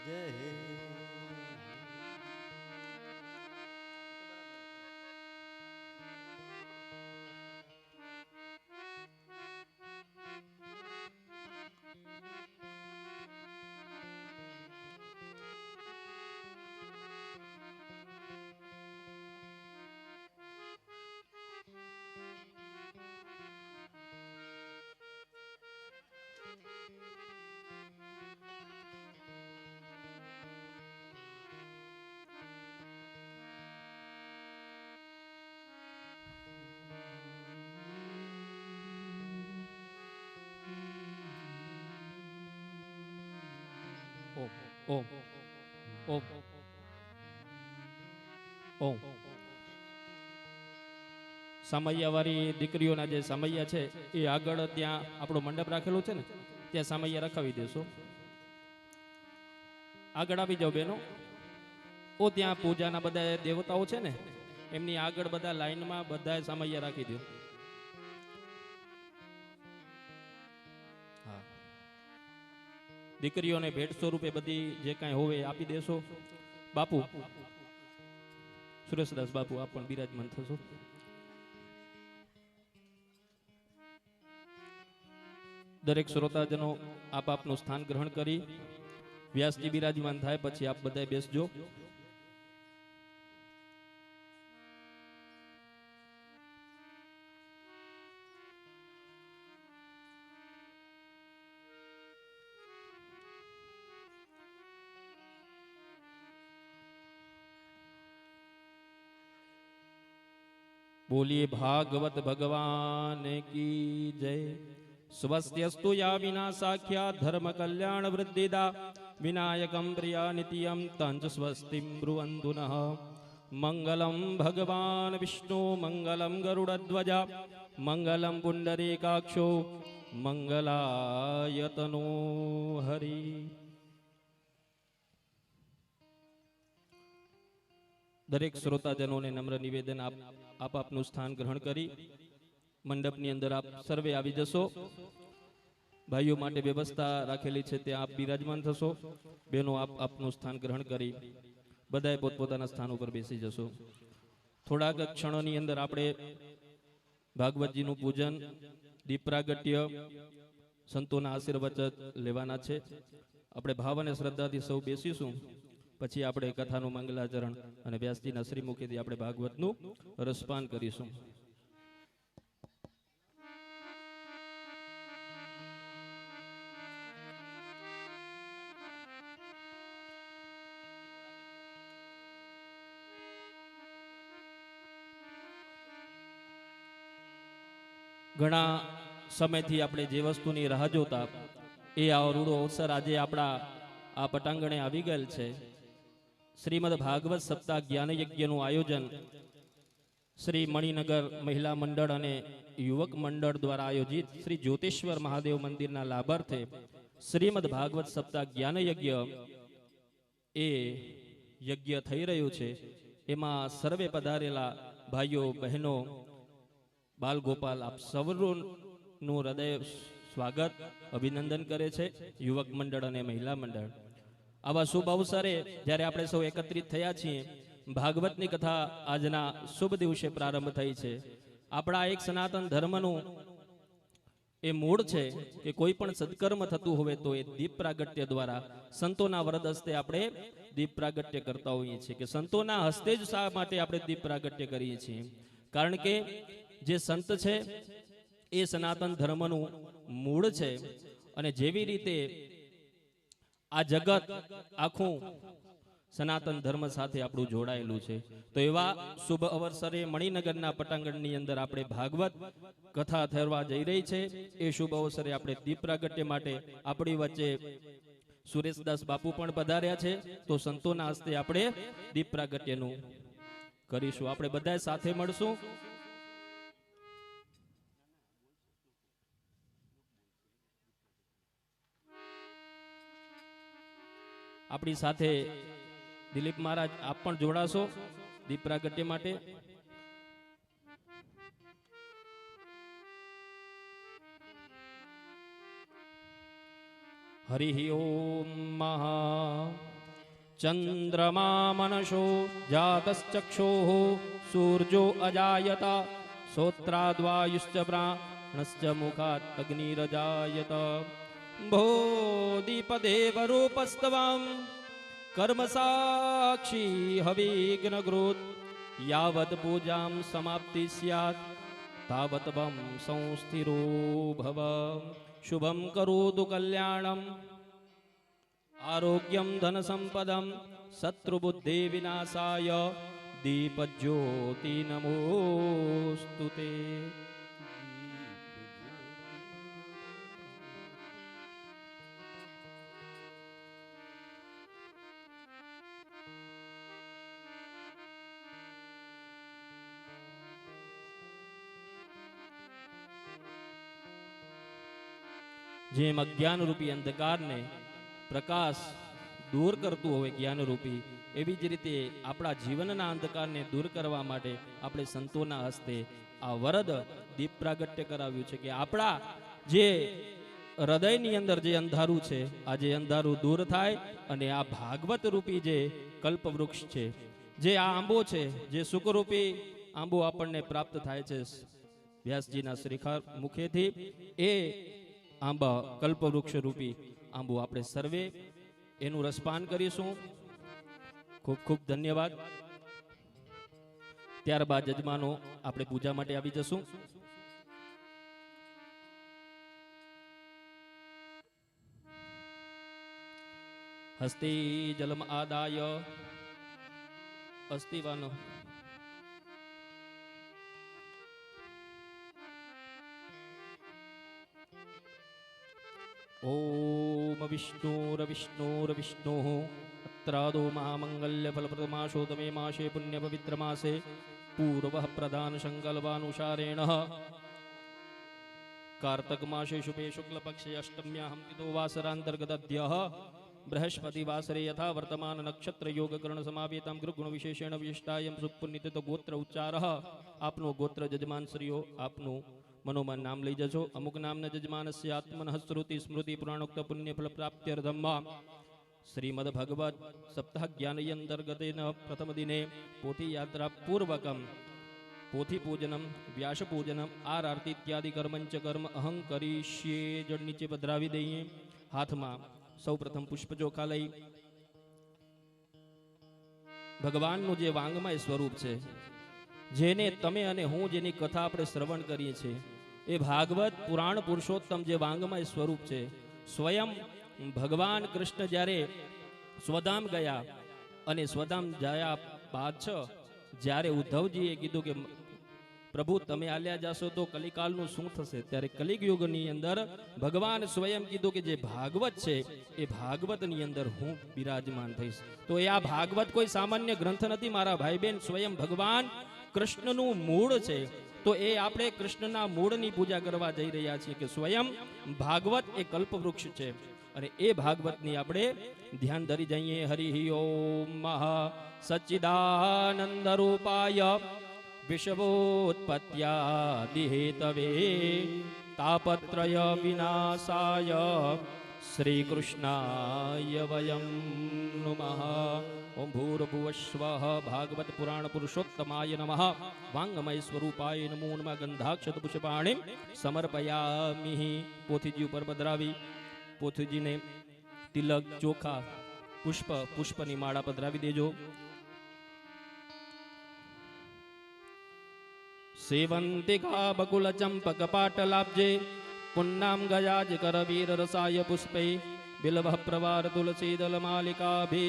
જય ઓમ ઓમ ઓમ ઓમ સામૈયાવાળી દીકરીઓના જે સામૈયા છે એ આગળ ત્યાં આપણો મંડપ રાખેલો છે ને ત્યાં સામૈયા રખાવી દેશો. આગળ આવી જાઓ બેનો. ઓ ત્યાં પૂજાના બધા દેવતાઓ છે ને એમની આગળ બધા લાઈનમાં બધા સામૈયા રાખી દો. હા, દીકરીઓને ભેટ સ્વરૂપે બધી જે કાંઈ હોવે એ આપી દેશો. બાપુ સુરેશદાસ બાપુ આપ પણ બિરાજમાન થશો. દરેક શ્રોતાજનો આપ આપનું સ્થાન ગ્રહણ કરી વ્યાસજી બિરાજમાન થાય પછી આપ બધા બેસજો. बोलिए भागवत भगवान की जय. स्वस्त्यस्तु या विनाशाख्या धर्म कल्याण वृद्धिदा विनायकं प्रिया नित्यं तंच स्वस्तिं ब्रुवन्तुनः. मंगलम भगवान विष्णु मंगलम गरुड़ध्वजा मंगलम पुंडरीकाक्षो मंगलायतनो हरि. દરેક શ્રોતાજનોને નમ્ર નિવેદન આપ આપનું સ્થાન ગ્રહણ કરી મંડપની અંદર આપ સર્વે આવી જશો. ભાઈઓ માટે વ્યવસ્થા રાખેલી છે ત્યાં આપ બિરાજમાન થશો. બહેનો આપ આપનું સ્થાન ગ્રહણ કરી બધાએ પોતપોતાના સ્થાન ઉપર બેસી જશો. થોડાક ક્ષણોની અંદર આપણે ભાગવતજીનું પૂજન, દીપ પ્રાગટ્ય, સંતોના આશીર્વાદ લેવાના છે. આપણે ભાવ અને શ્રદ્ધાથી સૌ બેસીશું. પછી આપણે કથાનું મંગલાચરણ અને વ્યાસજીના શ્રીમુખીથી આપણે ભાગવતનું રસપાન કરીશું. ઘણા સમયથી આપણે જે વસ્તુની રાહ જોતા એ અવરૂડો અવસર આજે આપણા આ પટાંગણે આવી ગયેલ છે. શ્રીમદ ભાગવત સપ્તાહ જ્ઞાન યજ્ઞનું આયોજન શ્રી મણિનગર મહિલા મંડળ અને યુવક મંડળ દ્વારા આયોજિત શ્રી જ્યોતિશ્વર મહાદેવ મંદિરના લાભાર્થે શ્રીમદ ભાગવત સપ્તાહ જ્ઞાન યજ્ઞ એ યજ્ઞ થઈ રહ્યું છે. એમાં સર્વે પધારેલા ભાઈઓ બહેનો બાલ ગોપાલ આપ સૌનું હૃદય સ્વાગત અભિનંદન કરે છે. યુવક મંડળ અને મહિલા મંડળ આવા શુભ અવસરે જ્યારે આપણે સૌ એકત્રિત થયા છીએ, ભાગવતની કથા આજના શુભ દિવસે પ્રારંભ થઈ છે. આપણા એક સનાતન ધર્મનું એ મૂળ છે કે કોઈ પણ સત્કર્મ થતું હોય તો એ દીપ પ્રાગટ્ય દ્વારા સંતોના વરદ હસ્તે આપણે દીપ પ્રાગટ્ય કરતા હોઈએ છીએ. કે સંતોના હસ્તે જ શા માટે આપણે દીપ પ્રાગટ્ય કરીએ છીએ? કારણ કે જે સંત છે એ સનાતન ધર્મનું મૂળ છે. અને જેવી રીતે આ જગત આખું સનાતન ધર્મ સાથે આપણું જોડાયેલું છે, તો એવા શુભ અવસરે મણિનગરના પટાંગણની અંદર આપણે ભાગવત કથા થવા જઈ રહી છે. એ શુભ અવસરે આપણે દીપ પ્રાગટ્ય માટે આપણી વચ્ચે સુરેશદાસ બાપુ પણ પધાર્યા છે. તો સંતોના હસ્તે આપણે દીપ પ્રાગટ્યનું કરીશું. આપણે બધા સાથે મળશું. આપણી સાથે દિલીપ મહારાજ આપ પણ જોડાશો દીપ પ્રાગટ્ય માટે. હરિ ઓમ મહા चंद्रमा मनसो जातश्चक्षुः सूर्यो अजायत श्रोत्राद्वायुश्च प्राणश्च मुखात् अग्निरजायत बोधिपदेव रूपस्तवाम् कर्म साक्षी हविघ्नकृत यावत् पूजां समाप्ति स्यात् तावत् वं संस्थिरो भव शुभं करोतु कल्याणम् आरोग्यं धनसम्पदं शत्रुबुद्धि विनाशाय दीपज्योति नमोस्तु ते। જેમ અજ્ઞાન રૂપી અંધકારને પ્રકાશ દૂર કરતું હોય જ્ઞાન રૂપી, એવી જ રીતે આપણા જીવનના અંધકારને દૂર કરવા માટે આપણે સંતોના હસ્તે આ વરદ દીપ પ્રાગટ્ય કરાવ્યું છે કે આપણા જે હૃદયની અંદર જે અંધારું છે, આ જે અંધારું દૂર થાય અને આ ભાગવત રૂપી જે કલ્પવૃક્ષ છે, જે આ આંબો છે, જે સુખરૂપી આંબો આપણને પ્રાપ્ત થાય છે વ્યાસજીના શ્રીખર મુખેથી, એ આંબા કલ્પવૃક્ષ રૂપી આંબો આપણે સર્વે એનું રસપાન કરીશું. ખૂબ ખૂબ ધન્યવાદ. ત્યારબાદ યજમાનો આપણે પૂજા માટે આવી જશું. હસ્તે જલમ આદાય અસ્તિવાનો ओम विष्णुर्विष्णुर्विष्णु अत्रादो महामंगल्य फलप्रदमाशोतमे मासे पुण्य पवित्र मासे पूर्व प्रधान संकल्पानुसारेण कार्तक मासे शुभे शुक्ल पक्षे अष्टम्यां तिथो वासरांतर्गतद्यः बृहस्पति वासरे यथा वर्तमान नक्षत्र योग कर्ण समावेतं गुण विशेषेण विशिष्टायं सुपुण्यत गोत्र उच्चारः. आपनो गोत्र जजमान श्रीओ आपनु मनोमन नाम लई जजो. अमुक नामन जजमानस्य आत्मनः श्रुति स्मृति पुराणोक्त पुण्य फल प्राप्त्यर्थम श्रीमद् भगवत सप्ताह ज्ञान अंतर्गतेन प्रथम दिने पोथी यात्रा पूर्वकम पोथी पूजनम व्यास पूजनम आर आरती इत्यादि कर्मंच कर्म अहं करिष्ये. जड़ नीचे पधरावी दઈએ. हाथમાં સૌ પ્રથમ પુષ્પ ચોખા લઈ ભગવાનનું જે વાંગમય સ્વરૂપ છે, જેને તમે અને હું જેની કથા આપણે શ્રવણ કરીએ છીએ, એ ભાગવત પુરાણ પુરુષોત્તમ જે વાંગમય સ્વરૂપ છે, સ્વયં ભગવાન કૃષ્ણ જ્યારે સ્વધામ ગયા અને સ્વધામ જયા બાદ જ્યારે ઉદ્ધવજીએ કીધું કે પ્રભુ તમે આલ્યા જાશો તો કલિકાલનું શું થશે, ત્યારે કલિગ યુગની અંદર ભગવાન સ્વયં કીધું કે જે ભાગવત છે એ ભાગવતની અંદર હું બિરાજમાન થઈશ. તો એ આ ભાગવત કોઈ સામાન્ય ગ્રંથ નથી મારા ભાઈ બહેન, સ્વયં ભગવાન કૃષ્ણનું મૂળ છે. તો એ આપણે કૃષ્ણના મૂળની પૂજા કરવા જઈ રહ્યા છીએ કે સ્વયં ભાગવત એ કલ્પવૃક્ષ છે અને એ ભાગવતની આપણે ધ્યાન ધરી જઈએ. હરિ ઓમ મહા સચ્ચિદાનંદ રૂપાય વિશ્વોત્પત્યાદિ હેતવે તાપત્રય વિનાશાય શ્રી કૃષ્ણાય વયમ નમઃ. ઓમ ભૂર્ભુવસ્વઃ ભાગવત પુરાણ પુરુષોત્તમાય નમઃ. વાંગમય સ્વરૂપાય નમો નમઃ. ગંધાક્ષત પુષ્પાણિ સમર્પયામિ. પોથીજી ઉપર પધરાવી પોથીજીને તિલક ચોખા પુષ્પની માળા પધરાવી દેજો. સેવંતિકા બકુલ ચંપક પાટલાબ્જે પુન્નામ ગયાજ કરવીર રસાય પુષ્પે બિલ્વ પ્રવાર તુલસી દલ માલિકાભે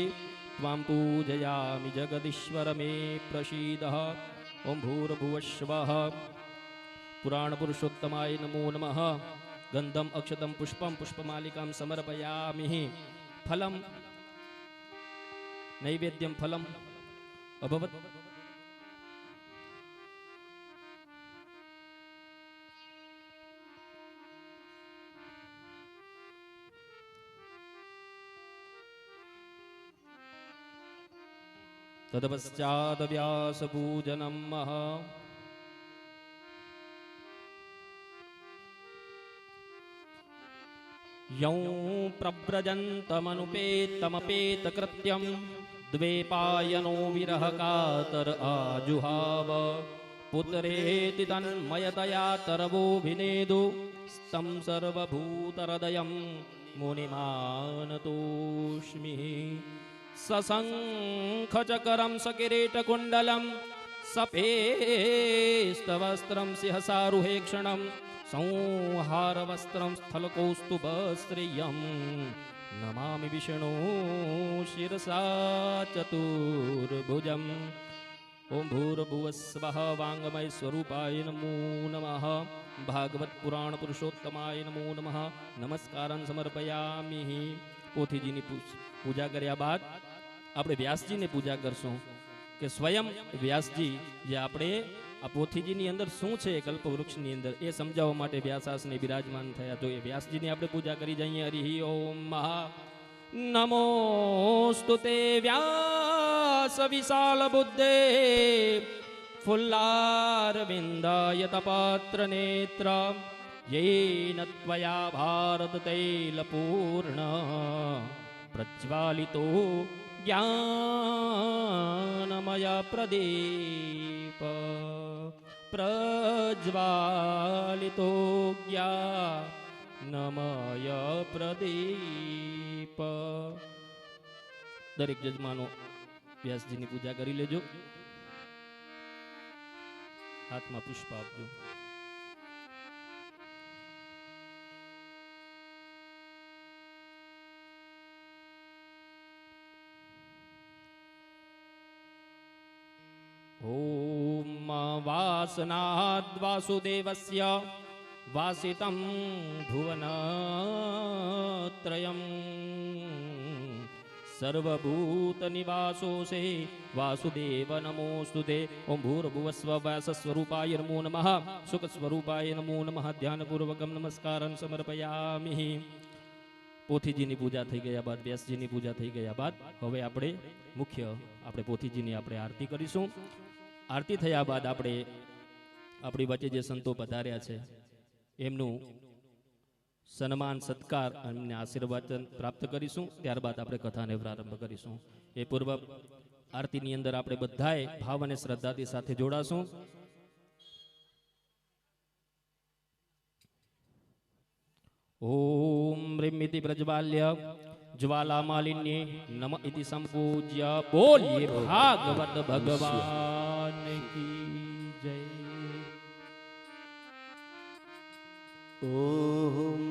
ત્વાં પૂજયામિ જગદીશ્વર મે પ્રસીદ. ઓમ ભૂર્ભુવસ્વઃ પુરાણ પુરુષોત્તમાય નમો નમઃ. ગંધમ અક્ષતમ પુષ્પમ પુષ્પમાલિકામ સમર્પયામિ. ફલમ નૈવેદ્યમ ફલમ અભવત. તદપશ્ચાત વ્યાસ પૂજનમ. યૌ પ્રવ્રજંતમનુપેતમપેત કૃત્યમ द्वेपायनो विरह कातर आजुहाव पुत्रेति तन्मयतया तरवोभिनेदु स्तं सर्वभूतहृदयं मुनिमानतोऽस्मि सशङ्खचकरं सकिरीटकुण्डलं सपेस्तवस्त्रं सिंहसारुहेक्षणं संहारवस्त्रं स्थलकौस्तुभश्रियं नमामि विष्णु शिरसा चतुर्भुजम् ओम भूर्भुवस्वः वाङ्मय स्वरूपाय नमो नमः भागवत पुराण पुरुषोत्तमाय नमो नमः नमस्कारं समर्पयामि पोथीजीની પૂજા કર્યા બાદ આપણે વ્યાસજીને પૂજા કરશું કે સ્વયં વ્યાસજી જે આપણે આ પોથીજીની અંદર શું છે કલ્પવૃક્ષની અંદર એ સમજાવવા માટે વ્યાસાસને બિરાજમાન થયા તો એ વ્યાસજીની આપણે પૂજા કરી જઈએ હરિ ઓમ મહા નમોસ્તુ તે વ્યાસ વિશાલ બુદ્ધે ફુલ્લારવિંદાયત પાત્ર નેત્ર येन त्वया भारत तैलपूर्ण प्रज्वालितो ज्ञानमय प्रदीप प्रज्वालितो ज्ञानमय प्रदीप दरेक जजमानो व्यासजीની પૂજા કરી લેજો હાથમાં પુષ્પ આપજો ओम वासनाद् वासुदेवस्य वासितं भुवनत्रयं सर्वभूतनिवासोऽसे वासुदेव नमोस्तुते ओम भूर्भुवस्व व्यासस्वरूपाय नमो नमः सुखस्वरूपाय नमो नमः ध्यानपूर्वकं नमस्कारं समर्पयामि પોથીજીની પૂજા થઈ ગયા બાદ વ્યાસજીની પૂજા થઈ ગયા બાદ હવે આપણે મુખ્ય આપણે પોથીજીની આપણે આરતી કરીશું આરતી થયા બાદ આપણે આપણી વચ્ચે જે સંતો પધાર્યા છે એમનું સન્માન સત્કાર અને આશીર્વાદ પ્રાપ્ત કરીશું ત્યારબાદ આપણે કથાને પ્રારંભ કરીશું એ પૂર્વ આરતીની અંદર આપણે બધાએ ભાવ અને શ્રદ્ધાથી સાથે જોડાશું ओम ह्रीमिति प्रज्वाल्य ज्वालामालिन्ये नम इति संपूज्य बोलिए भागवत भगवान की जय। ओम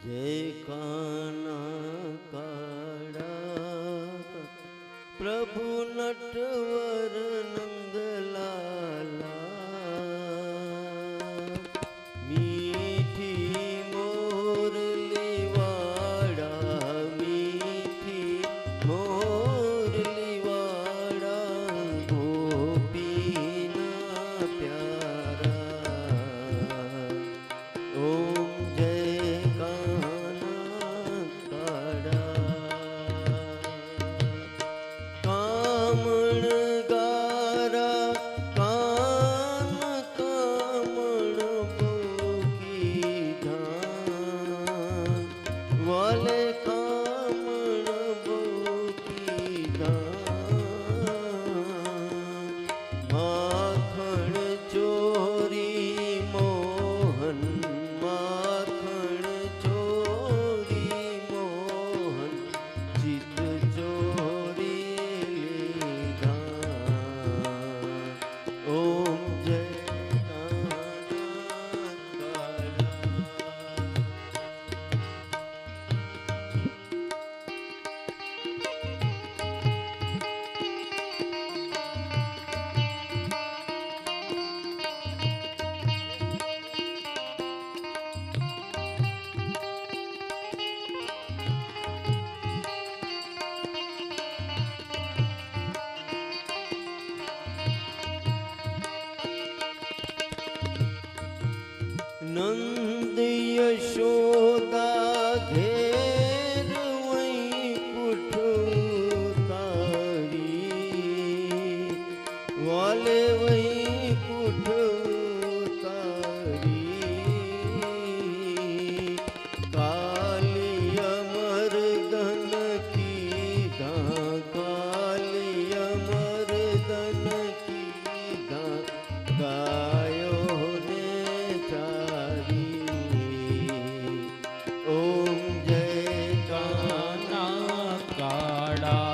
जय काना काड़ा प्रभु नटवर नंदलाला नंद यशोदा घेर वहीं पुठतारी वाले वहीं पुठतारी काली अमर धन की धाका કાળા.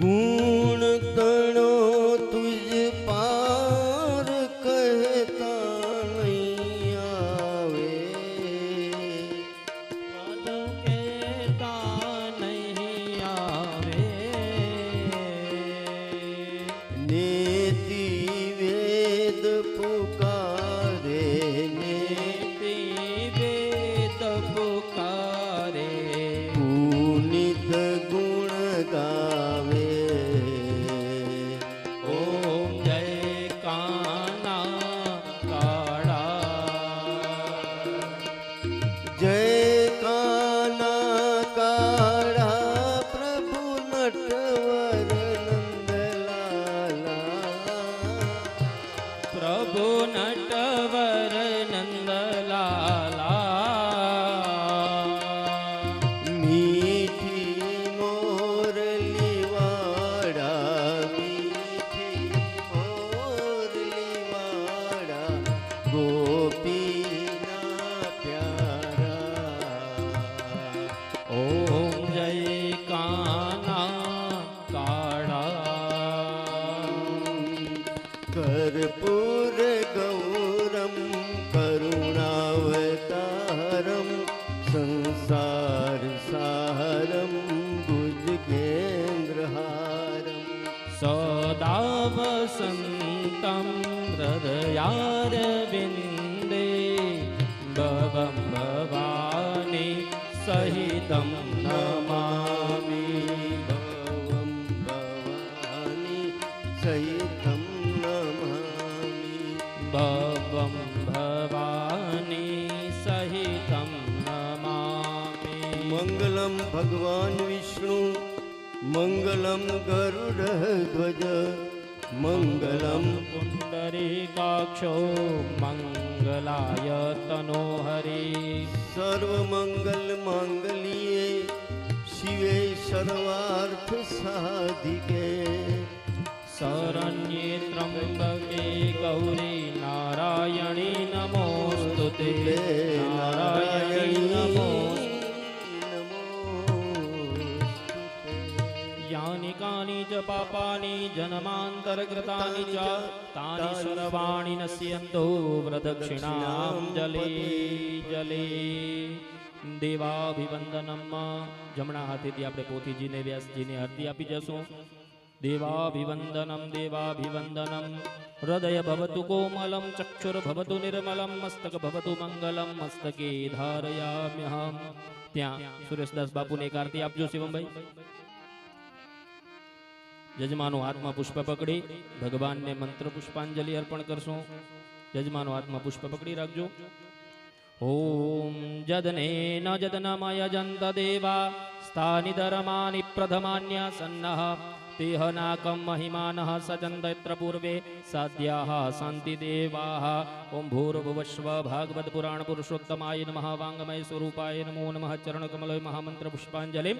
ગુણ તણો તુજ પાર કહેતા નહીં આવે, પદ કહેતા નહીં આવે. નેતિ વેદ પુકારે ને નેતિ વેદ પુકારે, પુનિત ગુણ ગાવે. ઓમ જય કાના કાળા. જય કાના કાળા પ્રભુ નટવર નંદલાલા, પ્રભુ નટવર નંદલાલા. મીઠી મોરલી વાળા, મીઠી મોરલી વાળા, ગોપીના પ્યારા. ઓમ જય કાના કાળા. કર્પૂર ગૌરમ કરુણાવતારમ સંસાર સારમ ભુજગેન્દ્રહારમ. સદા વસંતમ હૃદયારવિંદે ભવં ભવાની સહિતમ નમામિ. ભવમ ભવાની સહિતમ નમામિ. ભવં ભવાની સહિતમ નમામિ. મંગલમ ભગવાન વિષ્ણુ, મંગલમ ગરુડધ્વજ, મંગલમ પુંડરીકાક્ષો મંગલાય તનોહરી. સર્વમંગલ માંગલ્યે શિવે સર્વાર્થ સાધિકે. શરણ્યે ત્રંબકે ગૌરી નારાયણી નમોસ્તુતે. નારાયણી નમોસ્તુતે. યાની કાની ચ પાપાની જન્માંતરકૃતાની ચ તાની સર્વાણી નશ્યન્તો પ્રદક્ષિણાંજલિ જલે. દેવાભિવંદનમ. જમણા હાથેથી આપણે પોથીજીને વ્યાસજીને આરતી આપી જશું. દેવાભિવંદનમ દેવાભિવંદનમ. હૃદય ભવતુ કોમલમ, ચક્ષુર ભવતુ નિર્મલમ, મસ્તક ભવતુ મંગલમ, મસ્તકે ધારયામ્યહમ. ત્યાં સુરેશદાસ બાપુને એક આરતી આપજો શિવમભાઈ. યજમાનો હાથમાં પુષ્પ પકડી ભગવાનને મંત્ર પુષ્પાંજલિ અર્પણ કરશું. યજમાનો હાથમાં પુષ્પ પકડી રાખજો. ઓમ જદને ન જદનમય જંત દેવા સ્થાનિ ધર્માનિ પ્રથમાન્યાસન્નઃ તેહનાકમ મહિમાનઃ સચંદૈત્ર પૂર્વે સાધ્યાઃ શાંતિ દેવાઃ. ઓમ ભૂર્ભુવસ્વ ભાગવત પુરાણ પુરુષોત્તમાય નમઃ. વાંગમય સ્વરૂપાય નમો નમઃ. ચરણ કમલોય મહામંત્ર પુષ્પાંજલિ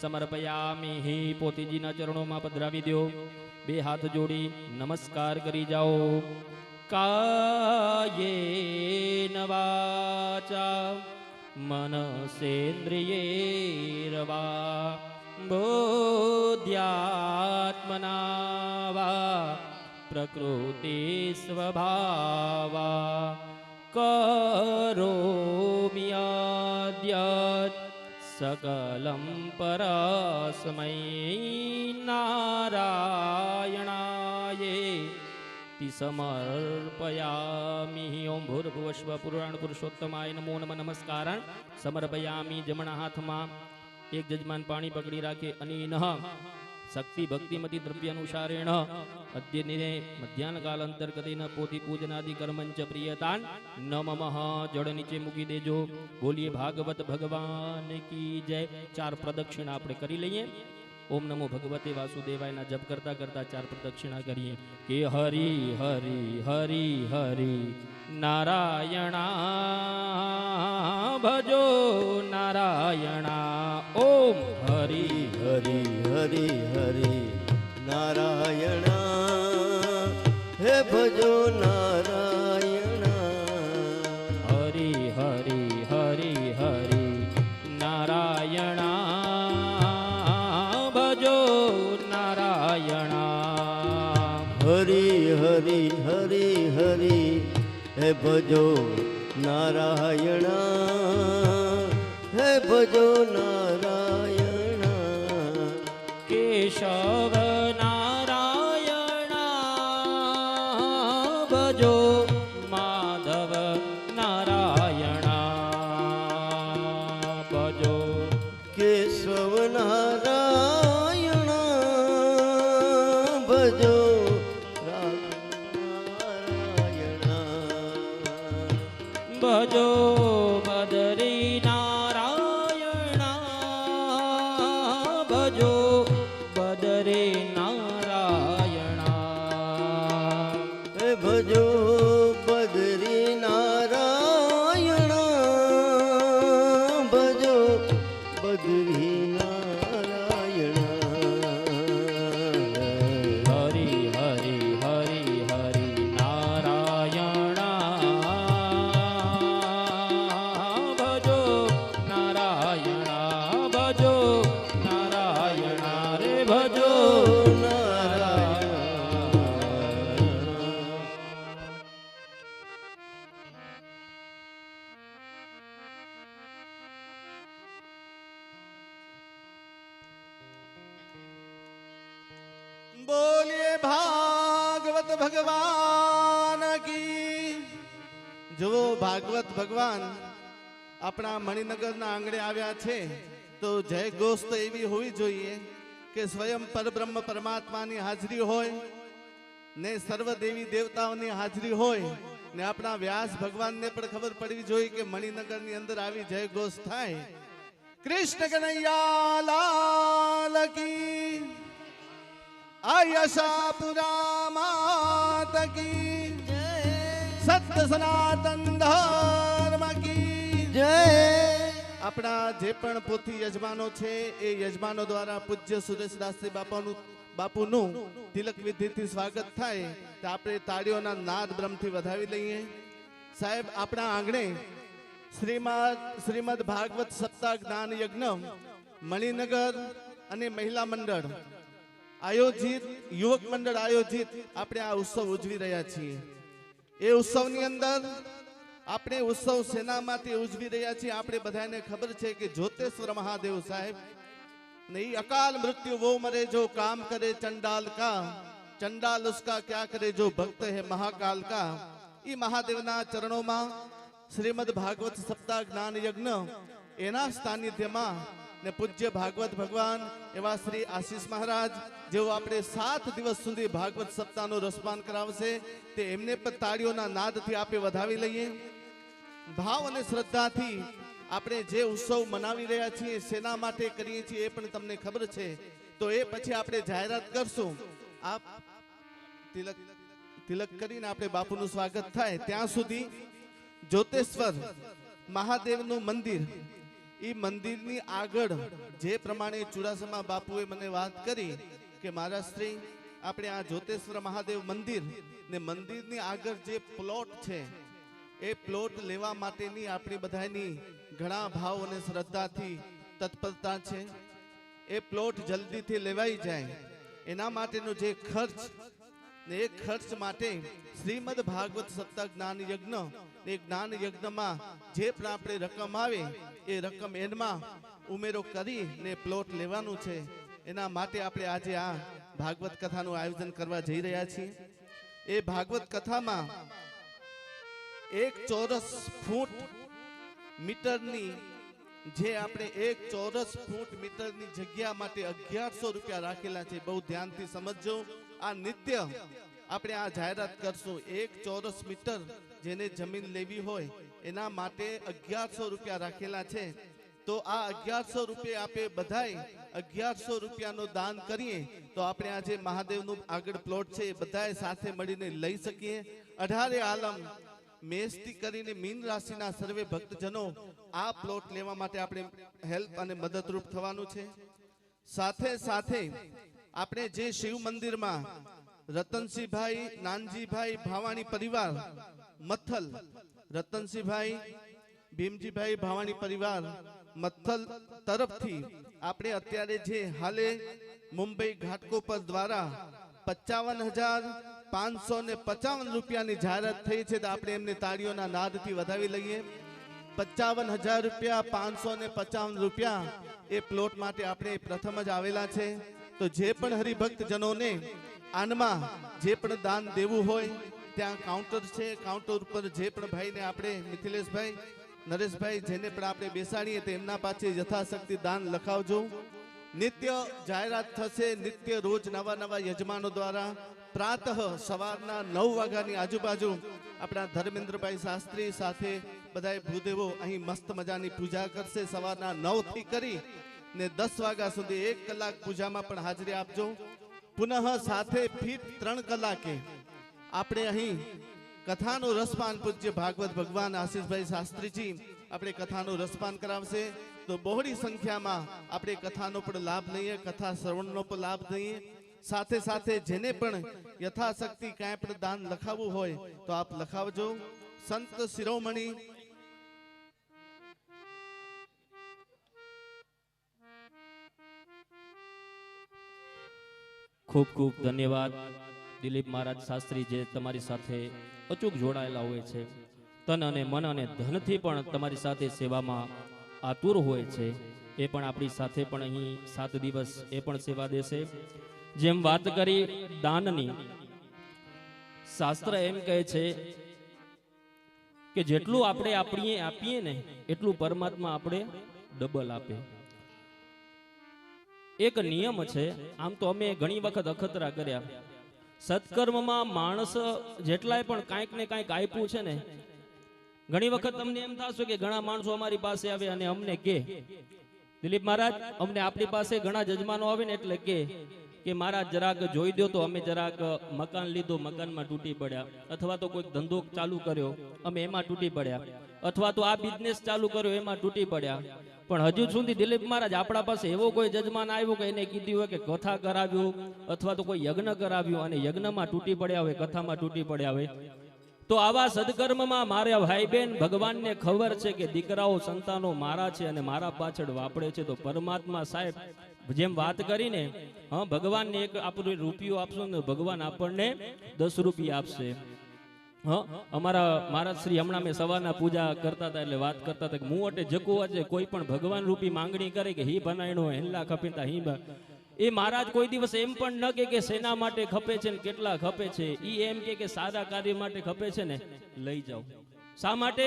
સમર્પયામિ. પોતીજીના ચરણોમાં પધરાવી દો. બે હાથ જોડી નમસ્કાર કરી જાઓ. કાયેન વાચા મનસેન્દ્રિયેર્વા બોધ્યાત્મના વા પ્રકૃતિ સ્વભાવા કરોમિ યદ્યત સકલં પરસ્મૈ નારાયણાય સમર્પયામિ. ઓમ ભૂર્ભુવસ્વ પુરાણ પુરુષોત્તમાય નમો નમઃ. નમસ્કારણ સમર્પયામિ. જમણા હાથમાં એક જજમાન પાણી પકડી રાખે. અનિનઃ શક્તિ ભક્તિમતી દ્રવ્યાનુસારેણ અદ્યને મધ્યાહન કાલ અંતર્ગતેન પોથી પૂજનાદિ કર્મંચ પ્રિયતાન ન મમઃ. જળ નીચે મૂકી દેજો. બોલીએ ભાગવત ભગવાન કી જય. 4 પ્રદક્ષિણા આપણે કરી લઈએ. ઓમ નમો ભગવતે વાસુદેવાયના જપ કરતા કરતા 4 પ્રદક્ષિણા કરીએ કે હરિ હરિ હરિ હરિ નારાયણા ભજો નારાયણા. ઓમ હરિ હરિ હરિ હરિ નારાયણા હે ભજો નારાયણા. હરિ હરિ હરિ હરિ નારાયણા ભજો નારાયણા. હરિ હરિ હરિ હરિ હે ભજો નારાયણા હે ભજો નારાયણા. કેશવ નારાયણા ભજો માધવ નારાયણા ભજો. કેશવ નારાયણા ભજો નારાયણા. ભજો બદરી નારાયણા ભજો બદરી નારાયણા. હે ભજો બદરી નારાયણા ભજો બદરી નારાયણા. હરિ હરિ હરિ હરિ નારાયણા ભજો નારાયણા ભજો નારાયણા રે ભજો નારાયણ. બોલીએ ભાગવત ભગવાન કી. જુઓ ભાગવત ભગવાન આપણા મણિનગરના આંગણે આવ્યા છે તો જય ઘોષ તો એવી હોવી જોઈએ કે સ્વયં પરબ્રહ્મ પરમાત્માની હાજરી હોય ને સર્વ દેવી દેવતાઓની હાજરી હોય ને આપણા વ્યાસ ભગવાનને પણ ખબર પડવી જોઈએ કે મણિનગરની અંદર આવી જય ઘોષ થાય. કૃષ્ણ કનૈયા લાલ કી. આયશાપુરા માત કી. સત્ય સનાતન ધર્મ કી જય. આપણા જે પણ પોથી યજમાનો છે એ યજમાનો દ્વારા પૂજ્ય સુરેશદાસજી બાપુનું તિલક વિધિથી સ્વાગત થાય તો આપણે તાળીઓના નાદ બ્રહ્મથી વધાવી લઈએ. સાહેબ આપણા આંગણે શ્રીમદ ભાગવત સપ્તાહ જ્ઞાન યજ્ઞ મણિનગર અને મહિલા મંડળ આયોજિત યુવક મંડળ આયોજિત આપણે આ ઉત્સવ ઉજવી રહ્યા છીએ. એ ઉત્સવની અંદર આપણે ઉત્સવ સેનામાંથી ઉજવી રહ્યા છીએ. આપણે બધાને ખબર છે કે જ્યોતેશ્વર મહાદેવ સાહેબ ને ઈ અકાલ મૃત્યુ वो मरे जो काम करे चंडाल का चंडाल उसका क्या करे जो भक्त है महाकाल का. ઈ મહાદેવના ચરણોમાં શ્રીમદ ભાગવત સપ્તાહ જ્ઞાન યજ્ઞ એના સાનિધ્યમાં ને પૂજ્ય ભાગવત ભગવાન એવા શ્રી આશીષ મહારાજ જેઓ આપણે 7 દિવસ સુધી ભાગવત સપ્તાહનું રસપાન કરાવશે તે એમને પણ તાળીઓના નાદથી આપણે વધાવી લઈએ. ભાવ અને શ્રદ્ધાથી આપણે જે ઉત્સવ મનાવી રહ્યા છીએ શેના માટે કરીએ છીએ એ પણ તમને ખબર છે તો એ પછી આપણે જાહેરાત કરશું. આપ તિલક કરીને આપણે બાપુનું સ્વાગત થાય ત્યાં સુધી જ્યોતેશ્વર મહાદેવનું મંદિર ઈ મંદિરની આગળ જે પ્રમાણે ચુડાસમા બાપુએ મને વાત કરી કે મહારાજ શ્રી આપણે આ જ્યોતેશ્વર મહાદેવ મંદિર ને મંદિરની આગળ જે પ્લોટ છે એ પ્લોટ લેવા માટેની આપણી બધાની ઘણા ભાવ અને શ્રદ્ધાથી તત્પરતા છે. એ પ્લોટ જલ્દીથી લેવાઈ જાય એના માટેનો જે ખર્ચ ને એ ખર્ચ માટે શ્રીમદ ભાગવત સપ્તાહ જ્ઞાન યજ્ઞ ને જ્ઞાન યજ્ઞમાં જે પણ આપણે રકમ આવે એ રકમ એમાં ઉમેરો કરી ને પ્લોટ લેવાનું છે. એના માટે આપણે આજે આ ભાગવત કથાનું આયોજન કરવા જઈ રહ્યા છીએ. એ ભાગવત કથામાં 1 ચોરસ ફૂટ મીટરની જે આપણે 1 ચોરસ ફૂટ મીટરની જગ્યા માટે 1100 રૂપિયા રાખેલા છે. બહુ ધ્યાનથી સમજજો. આ નિત્ય આપણે આ જાહેરાત કરશું. 1 ચોરસ મીટર જેને જમીન લેવી હોય એના માટે 1100 રૂપિયા રાખેલા છે. તો આ 1100 રૂપિયા આપે બધાય 1100 રૂપિયાનું દાન કરીએ તો આપણે આજે મહાદેવનું આગળ પ્લોટ છે એ બધાય સાથે મળીને લઈ શકીએ. 18 આલમ મેષથી કરીને મીન રાશિના સર્વે ભક્તજનો આ પ્લોટ લેવા માટે આપણે હેલ્પ અને મદદરૂપ થવાનું છે. સાથે સાથે આપણે જે શિવ મંદિરમાં રતનસિંહભાઈ નાનજીભાઈ ભાવાણી પરિવાર મથલ, રતનસિંહભાઈ ભીમજીભાઈ ભાવાણી પરિવાર મથલ તરફથી આપણે અત્યારે જે હાલે મુંબઈ ઘાટકોપર દ્વારા 55,555 રૂપિયાની જાહેરાત થઈ છે. તો આપણે એમને તાળીઓના નાદથી વધાવી લઈએ. 55,000 રૂપિયા, 555 રૂપિયા એ પ્લોટ માટે આપણે પ્રથમ જ આવેલા છે. તો જે પણ હરિભક્તજનોને આનમાં જે પણ દાન દેવું હોય ત્યાં કાઉન્ટર છે. કાઉન્ટર ઉપર જે પણ ભાઈને આપણે મિથિલેશભાઈ, નરેશભાઈ જેને પણ આપણે બેસાડીએ તો એમના પાસે યથાશક્તિ દાન લખાવજો. નિત્ય જાહેરાત થશે. નિત્ય રોજ નવા નવા યજમાનો દ્વારા પ્રાતઃ સવારના 9 વાગ્યાની આજુબાજુ આપણા ધર્મેન્દ્રભાઈ શાસ્ત્રી સાથે બધાય ભૂદેવો અહીં મસ્ત મજાની પૂજા કરશે. સવારના 9 થી કરી ને 10 વાગ્યા સુધી 1 કલાક પૂજામાં પણ હાજરી આપજો. પુનઃ સાથે ફીટ 3 કલાકે આપણે અહીં કથાનું રસપાન પૂજ્ય ભાગવત ભગવાન આશીષભાઈ શાસ્ત્રીજી આપણે કથાનું રસપાન કરાવશે. તો બહોળી સંખ્યામાં આપણે કથાનો પણ લાભ લઈએ, કથા શ્રવણનો પણ લાભ લઈએ. સાથે સાથે જેને પણ યથાશક્તિ કાંઈ પણ દાન લખાવવું હોય તો આપ લખાવજો. સંત શિરોમણી ખૂબ ખૂબ ધન્યવાદ દિલીપ મહારાજ શાસ્ત્રી, જે તમારી સાથે અચૂક જોડાયેલા હોય છે. તન અને મન અને ધનથી પણ તમારી સાથે સેવામાં આતુર હોય છે. એ પણ આપણી સાથે પણ અહીં 7 દિવસ એ પણ સેવા દેશે. જેમ વાત કરી દાનની, શાસ્ત્ર એમ કહે છે કે જેટલું આપણે આપીએ ને એટલું પરમાત્મા આપણે ડબલ આપે. એક નિયમ છે. આમ તો અમે ઘણી વખત અખતરા કર્યા. સત્કર્મમાં માણસ જેટલાય પણ કાંઈક ને કાંઈક આપ્યું છે ને, ઘણી વખત તમને એમ થશે કે ઘણા માણસો અમારી પાસે આવે અને અમને કે દિલીપ મહારાજ અમને આપણી પાસે ઘણા જજમાનો આવે ને એટલે કે મહારાજ જરાક જોઈ દો. તો અમે જરાક મકાન લીધું, મકાનમાં તૂટી પડ્યા. અથવા તો કોઈક ધંધો ચાલુ કર્યો, અમે એમાં તૂટી પડ્યા. અથવા તો આ બિઝનેસ ચાલુ કર્યો, એમાં તૂટી પડ્યા. પણ હજુ સુધી દિલીપ મહારાજ આપણા પાસે એવો કોઈ જજમાન આવ્યો કે એને કીધું હોય કે કથા કરાવ્યું અથવા તો કોઈ યજ્ઞ કરાવ્યું અને યજ્ઞમાં તૂટી પડ્યા હોય, કથામાં તૂટી પડ્યા હોય. તો આવા સદકર્મમાં મારા ભાઈ બહેન ભગવાનને ખબર છે કે દીકરાઓ સંતાનો મારા છે અને મારા પાછળ વાપરે છે. તો પરમાત્મા સાહેબ જેમ વાત કરીને ભગવાનને એક આપણું રૂપિયો આપશો ને ભગવાન આપણને 10 રૂપિયા આપશે. અમારા મહારાજ શ્રી હમણાં મેં સવારના પૂજા કરતા હતા એટલે વાત કરતા હતા કે હું અટે જકુવા છે કોઈ પણ ભગવાન રૂપી માંગણી કરે કે હી બનાયણો હેલા ખપેતા હી એ મહારાજ કોઈ દિવસ એમ પણ ન કે સેના માટે ખપે છે ને કેટલા ખપે છે. ઈ એમ કે સારા કાર્ય માટે ખપે છે ને લઈ જાઓ. શા માટે?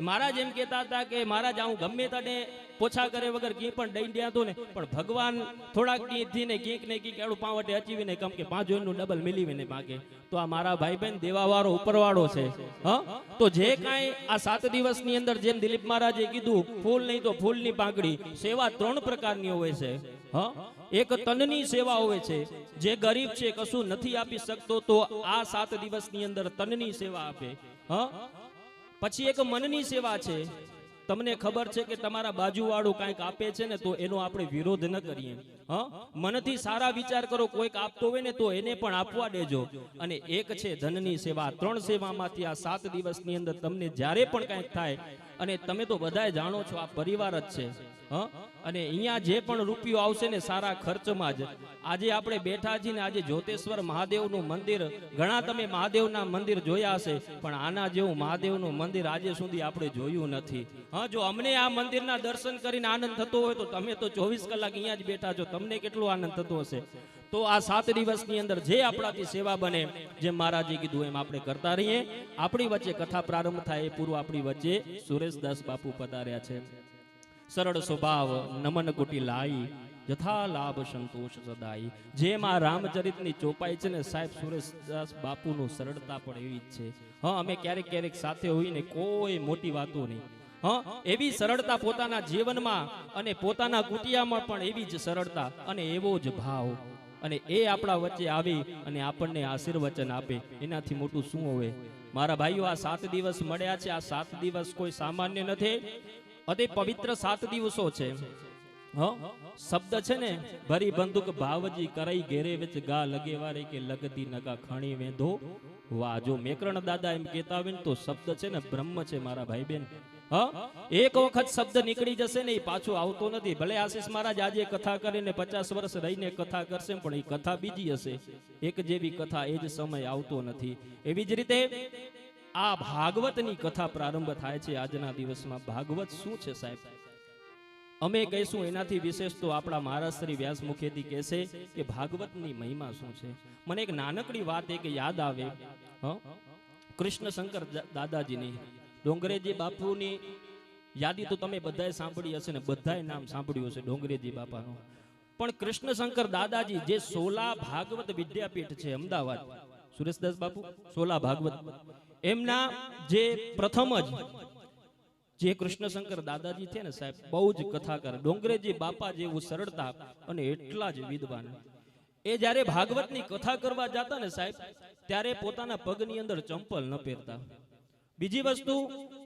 મહારાજ એમ કહેતા હતા કે મહારાજ હું ગમે તને પોછા કરે વગર ક્યાંય પણ દઈ દે હતો ને, પણ ભગવાન થોડાક થી ને ક્યાંક ને ક્યાંક એડું પાવટે અચીવીને કમ કે 5 જોઈનું ડબલ મિલીવીને માગે. તો આ મારા ભાઈ બહેન દેવાવાળો ઉપરવાળો છે. તો જે કાંઈ આ 7 દિવસની અંદર જેમ દિલીપ મહારાજે કીધું ફૂલ નહીં તો ફૂલની પાંખડી સેવા 3 પ્રકારની હોય છે. એક તનની સેવા હોય છે. જે ગરીબ છે કશું નથી આપી શકતો તો આ 7 દિવસની અંદર તનની સેવા આપે. પછી એક મનની સેવા છે. તમને ખબર છે કે તમારા બાજુવાળું કાંઈક આપે છે ને તો એનો આપણે વિરોધ ન કરીએ. મનથી સારા વિચાર કરો. કોઈક આપતો હોય ને તો એને પણ આપવા દેજો. અને એક છે ધનની સેવા. 3 સેવામાંથી આ 7 દિવસની અંદર તમને જ્યારે પણ કાંઈક થાય, અને તમે તો બધાય જાણો છો આ પરિવાર જ છે. અને અહીંયા જે પણ રૂપિયો આવશે ને સારા ખર્ચમાં જ. આજે આપણે બેઠા છીએ ને આજે જ્યોતેશ્વર મહાદેવનું મંદિર, ઘણા તમે મહાદેવના મંદિર જોયા હશે, પણ આના જેવું મહાદેવનું મંદિર આજે સુધી આપણે જોયું નથી. જો અમને આ મંદિરના દર્શન કરીને આનંદ થતો હોય તો તમે તો 24 કલાક અહીંયા જ બેઠા છો, તમને કેટલો આનંદ થતો હશે. તો આ 7 દિવસની અંદર જે આપણાથી સેવા બને, જેમ મહારાજે કીધું એમ આપણે કરતા રહીએ. આપણી વચ્ચે કથા પ્રારંભ થાય એ પૂર્વ આપણી વચ્ચે સુરેશદાસ બાપુ પધાર્યા છે. સરળ સ્વભાવ નમન કુટી લાઈ, જથા લાભ સંતોષ સદાઈ. જેમ આ રામચરિતની ચોપાઈ છે ને સાહેબ, સુરેશદાસ બાપુનું સરળતા પણ એવી જ છે. હા, અમે ક્યારેક ક્યારેક સાથે હોઈને કોઈ મોટી વાતો નહીં, હા, એવી સરળતા પોતાના જીવનમાં અને પોતાના કુટિયામાં પણ એવી જ સરળતા અને એવો જ ભાવ, અને એ આપણા વચ્ચે આવી અને આપણને આશીર્વચન આપે, એનાથી મોટું શું હોય? મારા ભાઈઓ, આ 7 દિવસ મળ્યા છે. આ 7 દિવસ કોઈ સામાન્ય નથી, અતિ પવિત્ર 7 દિવસો છે. શબ્દ છે ને, ભરી બંદૂક ભાવજી કરાઈ ઘેરે વેચ ગા લગે વારે કે લગતી નગા ખણી વેંધો વાહ. જો મેકરણ દાદા એમ કહેતા હોય ને તો શબ્દ છે ને બ્રહ્મ છે મારા ભાઈ બેન. એક વખત શબ્દ નીકળી જશે ને એ પાછો આવતો નથી. ભલે આશીષ મહારાજ આજે કથા કરીને 50 વર્ષ રહીને કથા કરશે, પણ એ કથા બીજી હશે. એક જેવી કથા એ જ સમય આવતો નથી. એવી જ રીતે આ ભાગવતની કથા પ્રારંભ થાય છે આજના દિવસમાં. ભાગવત શું છે સાહેબ? અમે કહીશું એનાથી વિશેષ તો આપણા મહારાજ શ્રી વ્યાસ મુખેથી કહેશે કે ભાગવતની મહિમા શું છે. મને એક નાનકડી વાત એક યાદ આવે. કૃષ્ણ શંકર દાદાજીની, ડોંગરેજી બાપુની યાદી તો તમે બધાએ સાંભળી હશે ને, બધાએ નામ સાંભળ્યું હશે ડોંગરેજી બાપાનું. પણ કૃષ્ણ શંકર દાદાજી જે સોલા ભાગવત વિદ્યાપીઠ છે અમદાવાદ, સુરેશદાસ બાપુ સોલા ભાગવત, એમના જે પ્રથમ જે કૃષ્ણશંકર દાદાજી છે ને સાહેબ, બહુ જ કથાકાર, ડોંગરેજી બાપા જેવું સરળતા અને એટલા જ વિદ્વાન. એ જ્યારે ભાગવતની કથા કરવા જતા ને સાહેબ, ત્યારે પોતાના પગની અંદર ચંપલ ન પહેરતા. બીજી વસ્તુ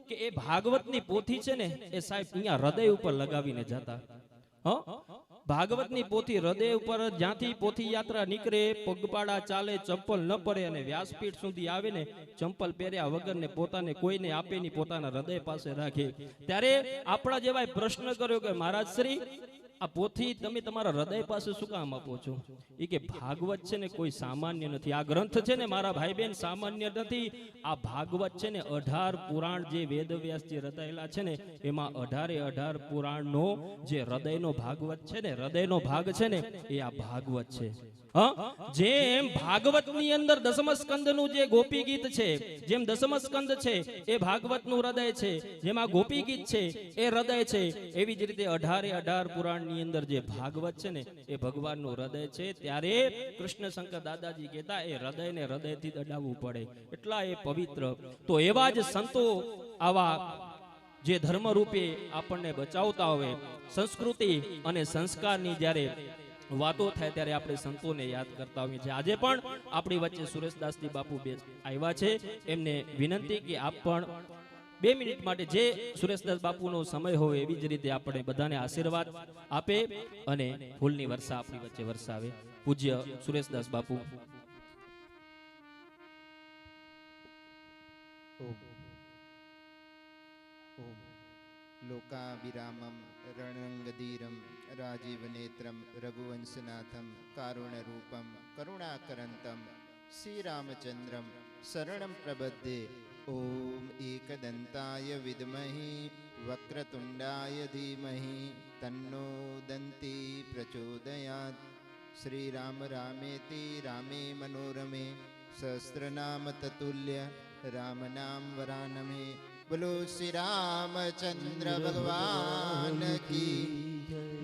કે એ ભાગવતની પોથી છે ને એ સાહેબ અહીંયા હૃદય ઉપર લગાવીને જતા. ભાગવતની પોથી હૃદય ઉપર, જ્યાંથી પોથી યાત્રા નીકળે, પગપાળા ચાલે, ચંપલ ન પડે અને વ્યાસપીઠ સુધી આવે ને ચંપલ પહેર્યા વગર ને પોતાને કોઈને આપે નહીં, પોતાના હૃદય પાસે રાખે. ત્યારે આપણા જેવાય પ્રશ્ન કર્યો કે મહારાજ શ્રી, આ પોથી તમે તમારા હૃદય પાસે શું કામ આપો છો? એ કે ભાગવત છે ને કોઈ સામાન્ય નથી. આ ગ્રંથ છે ને મારા ભાઈ બહેન સામાન્ય નથી. આ ભાગવત છે ને 18 પુરાણ જે વેદવ્યાસ જે રચાયેલા છે ને, એમાં 18 પુરાણનો જે હૃદયનો ભાગવત છે ને, હૃદયનો ભાગ છે ને એ આ ભાગવત છે. જેમ ભાગવતની અંદર દસમ સ્કંદનું જે ગોપી ગીત છે, જેમ દસમ સ્કંદ છે એ ભાગવતનું હૃદય છે, જેમાં ગોપી ગીત છે એ હૃદય છે, એવી જ રીતે 18 પુરાણની અંદર જે ભાગવત છે ને એ ભગવાનનું હૃદય છે. ત્યારે કૃષ્ણ શંકર દાદાજી કહેતા એ હૃદયને હૃદયથી અડાવવું પડે, એટલા એ પવિત્ર. તો એવા જ સંતો આવા જે ધર્મ રૂપે આપણને બચાવતા હોય, સંસ્કૃતિ અને સંસ્કારની જ્યારે વાતો થાય ત્યારે આપણે સંતોને યાદ કરતા હોઈએ છીએ. આજે પણ આપણી વચ્ચે સુરેશદાસજી બાપુ આવ્યા છે. એમને વિનંતી કે આપ પણ 2 મિનિટ માટે જે સુરેશદાસ બાપુનો સમય હોય એવી જ રીતે આપણે બધાને આશીર્વાદ આપે અને ફૂલની વર્ષા આપણી વચ્ચે વરસાવે. પૂજ્ય સુરેશદાસ બાપુ. ઓમ લોકાભિરામમ રણંગધીરમ રાજીવનેત્રમ રઘુવંશનાથમ કારુણરૂપમ કરુણાકરંતમ શ્રીરામચંદ્રમ શરણમ પ્રબધ્યે. ઓમ એકદંતાય વિદ્મહે વક્રતુંડાય ધીમહિ તન્નો દંતી પ્રચોદયાત. શ્રીરામ રામેતિ રામે મનોરમે સહસ્રનામ તતુલ્ય રામ નામ વરાનમે. બોલો શ્રી રામચંદ્ર ભગવાન કી,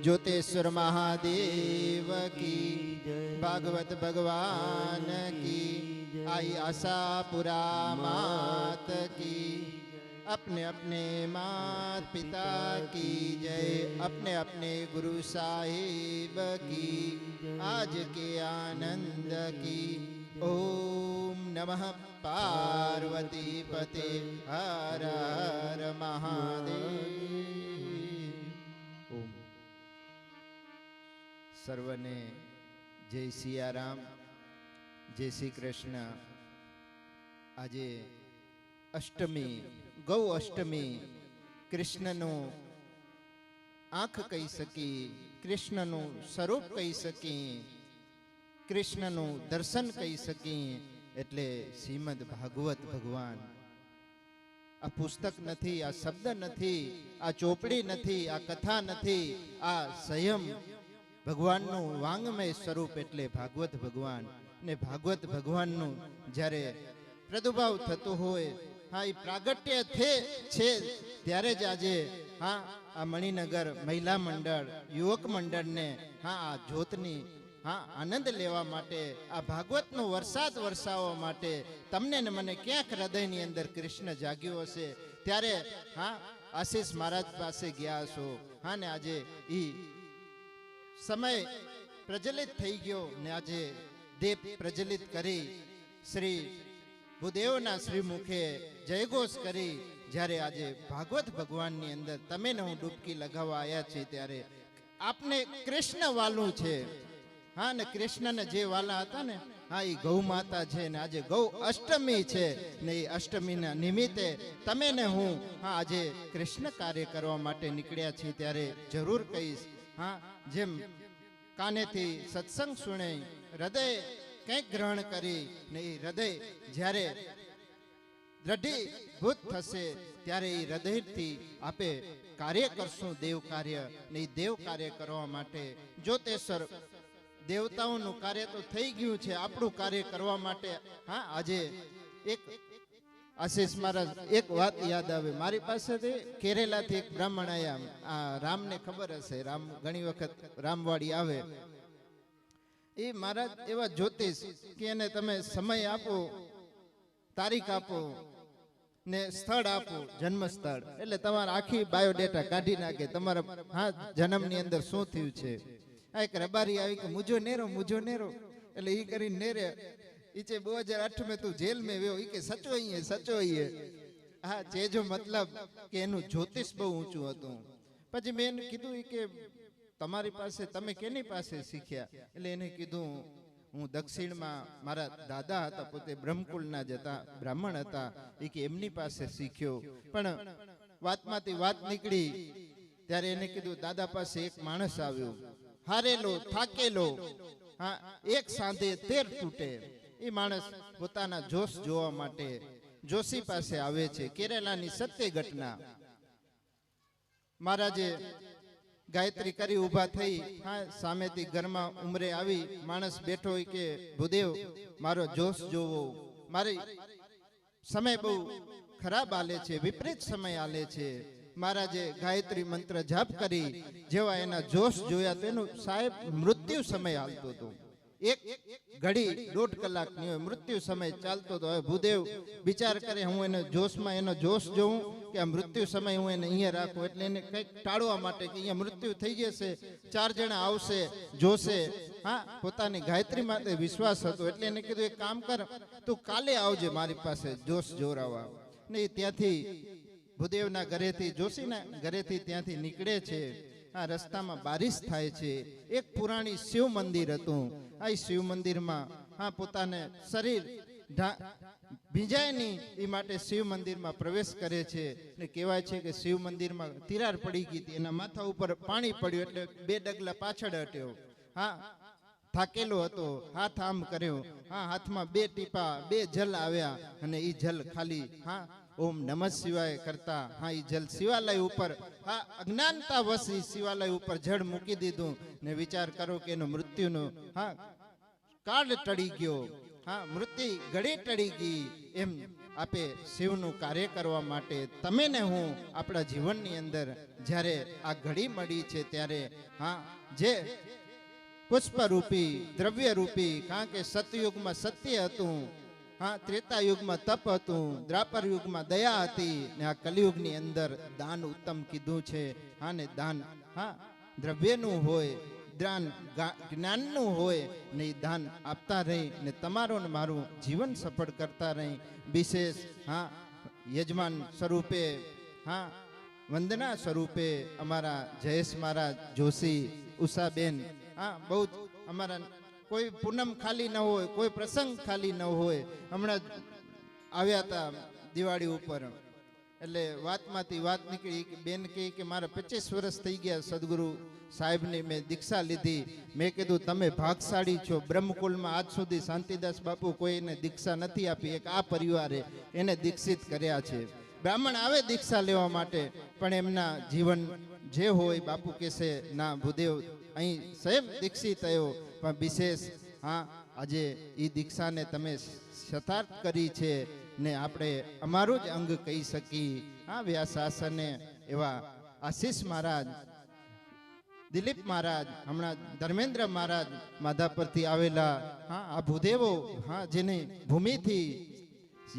જ્યોતેશ્વર મહાદેવ કી, ભાગવત ભગવાન કી, आई आशापुरा मात की. अपने अपने मात पिता की जय, अपने अपने गुरु साहिब की आज के आनंद की. ओम नमः पार्वती पते हर हर महादेव. ओम सर्वने जय सियाराम, जय श्री कृष्ण. આજે અષ્ટમી, ગૌ અષ્ટમી, કૃષ્ણનું આંખ કહી શકી, કૃષ્ણનું સ્વરૂપ કહી શકી, કૃષ્ણનું દર્શન કહી શકી. એટલે શ્રીમદ ભાગવત ભગવાન. આ પુસ્તક નથી, આ શબ્દ નથી, આ ચોપડી નથી, આ કથા નથી, આ સંયમ ભગવાનનું વાંગમય સ્વરૂપ એટલે ભાગવત ભગવાન. ને ભાગવત ભગવાનનું જ્યારે પ્રાદુર્ભાવ થતો હોય હા એ પ્રાગટ્ય છે ત્યારે જ આજે હા આ મણિનગર મહિલા મંડળ યુવક મંડળને હા આ જ્યોતની હા આનંદ લેવા માટે આ ભાગવતનો વરસાદ વરસાવવા માટે તમને ને મને ક્યાંક હૃદયની અંદર કૃષ્ણ જાગ્યો હશે ત્યારે હા આશીષ મહારાજ પાસે ગયા હશો હા ને આજે ઈ સમય પ્રજ્વલિત થઈ ગયો ને આજે દીપ પ્રજ્વલિત કરી શ્રી ભૂદેવના શ્રી મુખે જયઘોષ કરી જ્યારે આજે ભાગવત ભગવાનની અંદર તમે ને હું ડૂબકી લગાવવા આવ્યા છીએ ત્યારે આપને કૃષ્ણ વાલું છે હા ને કૃષ્ણને જે વાલા હતા ને હા એ ગૌ માતા છે ને આજે ગૌ અષ્ટમી છે ને એ અષ્ટમીના નિમિત્તે તમે ને હું હા આજે કૃષ્ણ કાર્ય કરવા માટે નીકળ્યા છીએ ત્યારે જરૂર કહીશ હા જેમ કાનેથી સત્સંગ સુણે હૃદય કંઈક ગ્રહણ કરી ને એ હૃદય જ્યારે દ્રઢીભૂત થશે ત્યારે એ હૃદયથી આપે કાર્ય કરશું દેવ કાર્ય ને એ દેવ કાર્ય કરવા માટે જ્યોતેશ્વર દેવતાઓનું કાર્ય તો થઈ ગયું છે આપણું કાર્ય કરવા માટે હા આજે એક આશીષ મહારાજ એક વાત યાદ આવે મારી પાસેથી કેરેલાથી એક બ્રાહ્મણ આયા આ રામને ખબર હશે રામ ઘણી વખત રામવાડી આવે એ મહારાજ એવા જ્યોતિષ કે એને તમે સમય આપો તારીખ આપો ને સ્થળ આપો જન્મ સ્થળ એટલે તમારા આખી બાયોડેટા કાઢી નાખે તમારા હા જન્મની અંદર શું થયું છે આ એક રબારી આવી કે મુજો નેરો એટલે ઈ કરીને નેરે ઈચે 2008 में तू जेल में व्यो ઈ કે સચો ઈએ હા ચેજો મતલબ કે એનું જ્યોતિષ બહુ ઊંચું હતું પછી મેં એને કીધું ઈ કે તમારી પાસે તમે કેની પાસે શીખ્યા એટલે એને કીધું હું દક્ષિણમાં મારા દાદા હતા પોતે બ્રહ્મકુળના જ હતા બ્રાહ્મણ હતા ઈ કે એમની પાસે શીખ્યો પણ વાતમાંથી વાત નીકળી ત્યારે એને કીધું દાદા પાસે એક માણસ આવ્યો હારેલો થાકેલો હા એક સાંધે 13 તૂટે એ માણસ પોતાના જોશ જોવા માટે જોશી પાસે આવે છે કેરલાની સત્ય ઘટના મહારાજે ગાયત્રી કરી ઊભા થઈ હા સામેથી ઘરમાં ઉમરે આવી માણસ બેઠો હોય કે ભૂદેવ મારો જોશ જોવો મારી સમય બહુ ખરાબ આલે છે વિપરીત સમય આલે છે મહારાજે ગાયત્રી મંત્ર જાપ કરી જેવા એના જોશ જોયા તેનું સાહેબ મૃત્યુ સમય હાલતો હતો એક ઘડી 1.5 કલાકની હોય મૃત્યુ સમય ચાલતો હતો હવે ભૂદેવ વિચાર કરે હું એને જોશમાં એનો જોશ જોઉં કે આ મૃત્યુ સમય હું એને અહીંયા રાખું એટલે એને કંઈક ટાળવા માટે કે અહીંયા મૃત્યુ થઈ જશે 4 જણા આવશે જોશે હા પોતાની ગાયત્રી માટે વિશ્વાસ હતો એટલે એને કીધું એક કામ કર તું કાલે આવજે મારી પાસે જોશ જોરાવા ને ત્યાંથી ભૂદેવના ઘરેથી જોશીના ઘરેથી ત્યાંથી નીકળે છે આ રસ્તામાં બારિશ થાય છે એક પુરાણી શિવ મંદિર હતું આ શિવ મંદિરમાં હા પોતાને શરીર ભીંજાય નહીં એ માટે શિવ મંદિરમાં પ્રવેશ કરે છે ને કહેવાય છે કે શિવ મંદિરમાં તિરાડ પડી ગઈ હતી એના માથા ઉપર પાણી પડ્યું એટલે 2 ડગલા પાછળ હટ્યો હા થાકેલો હતો હાથ આમ કર્યો હા હાથમાં 2 ટીપા 2 જલ આવ્યા અને એ જલ ખાલી હા ઓમ નમઃ શિવાય કરતા હા એ જલ શિવાલય ઉપર હા અજ્ઞાનતા વસી શિવાલય ઉપર જળ મૂકી દીધું ને વિચાર કરો કે એનો મૃત્યુનો હા કાળ ટળી ગયો હા મૃત્યુ ઘડી ટળી ગઈ એમ આપે શિવનું કાર્ય કરવા માટે તમે ને હું આપણા જીવનની અંદર જ્યારે આ ઘડી મળી છે ત્યારે હા જે પુષ્પરૂપી દ્રવ્યરૂપી કારણ કે સતયુગમાં સત્ય હતું હા ત્રેતા યુગમાં તપ હતું દ્વાપર યુગમાં દયા હતી ને આ કલિયુગની અંદર દાન ઉત્તમ કીધું છે હા ને દાન હા દ્રવ્યનું હોય દાન જ્ઞાનનું હોય ને એ દાન આપતા રહી ને તમારું ને મારું જીવન સફળ કરતા રહી વિશેષ હા યજમાન સ્વરૂપે હા વંદના સ્વરૂપે અમારા જયેશ મહારાજ જોશી ઉષાબેન હા બહુ અમારા કોઈ પૂનમ ખાલી ન હોય કોઈ પ્રસંગ ખાલી ન હોય હમણાં આવ્યા હતા દિવાળી ઉપર એટલે વાતમાંથી વાત નીકળી કે બેન કહે કે મારા 25 વર્ષ થઈ ગયા સદગુરુ સાહેબની મેં દીક્ષા લીધી મેં કીધું તમે ભાગશાળી છો બ્રહ્મકુલમાં આજ સુધી શાંતિદાસ બાપુ કોઈને દીક્ષા નથી આપી એક આ પરિવારે એને દીક્ષિત કર્યા છે બ્રાહ્મણ આવે દીક્ષા લેવા માટે પણ એમના જીવન જે હોય બાપુ કહેશે ના ભૂદેવ અહીં સ્વયં દીક્ષિત થયો પણ વિશેષ હા આજે એ દીક્ષાને તમે શતાર્થ કરી છે ને આપણે અમારું જ અંગ કહી શકીએ. આ વ્યાસાસને એવા આશીષ મહારાજ, દિલીપ મહારાજ, હમણાં ધર્મેન્દ્ર મહારાજ માધાપરથી આવેલા, હા આ ભૂદેવો, હા જેની ભૂમિથી